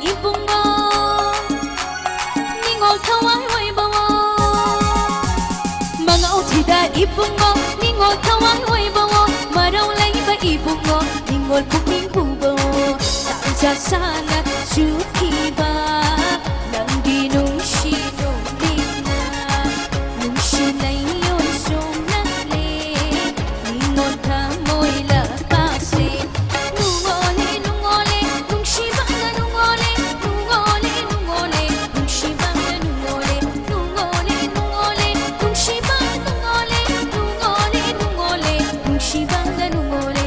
ibungo Ningol thawai oi bawo Mangau thida ibungo Ningol thawai oi bawo Marau lai ba ibungo Ningol pukning hubo Sa sana suki ba Nang dinungshi nungdina Nungshi na yun song nakle Ningol thamoy la kasi Nungole, nungole, nungshi ba na nungole Nungole, nungole, nungshi ba na nungole Nungole, nungole, nungshi ba nungole Nungole, nungole, nungshi ba na nungole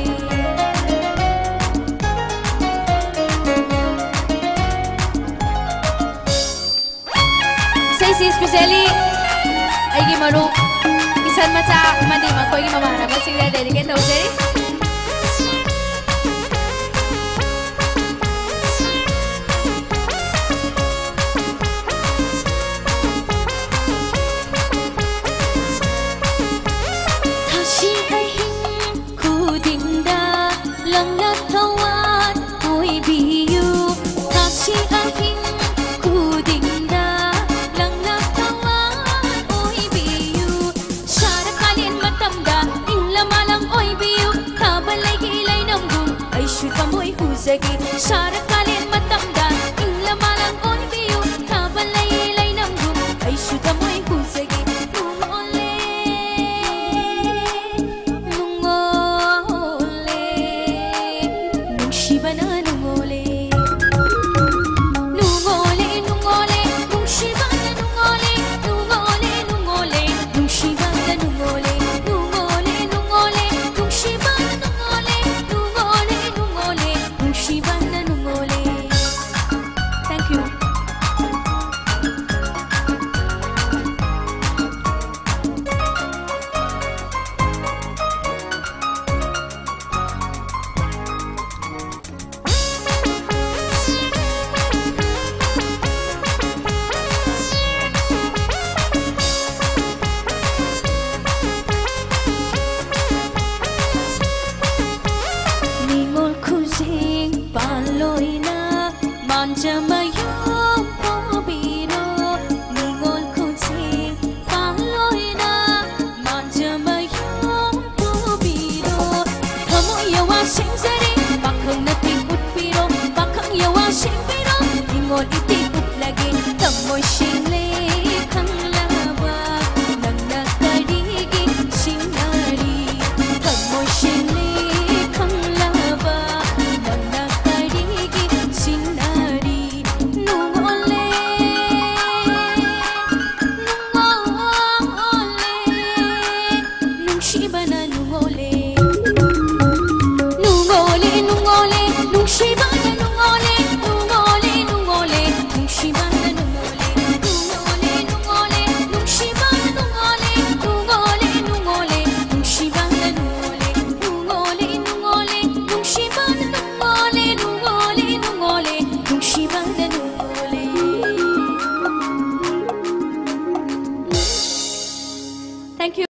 Especially aigi marup isan macha amadi makoigi mamanaba singda dedicate tawjari Thashi ahing khudingda langla thawat oi biyu Thashi ahing khudingda Kamoy huzagi Sara kalin matamda Ingla malang oy biyu Kabalay ilay ng gum Ay syuta mo'y huzagi Nungole Nungole Nung shiba na nungole Nungole Nungole Nung shiba na nungole Nungole Nungole Nung shiba na nungole Nungole Nungole Nung shiba na nungole Nungole Nungole Nung shiba na nungole Thank you Ningol kusing paloy na manjamayong pobiro Ningol kusing paloy na manjamayong pobiro Kamoy yawa sing sari bakang natikot piro Bakang yawa sing piro Ningol itikot lagi Kamoy sing lekang labak Nang nakarigi sing nari Kamoy sing lekang labak Nang nakarigi sing nari Nungole Nungole Nung shiba na nungole Nungole, nungole Nung shiba na nungole Nungole, nungole Nung shiba na nungole Nungole, nungole Nung shiba na nungole Nungole, nungole Nung shiba na nungole Nungole, nungole Nung shiba na nungole Nungole, nungole Nung shiba na nungole Thank you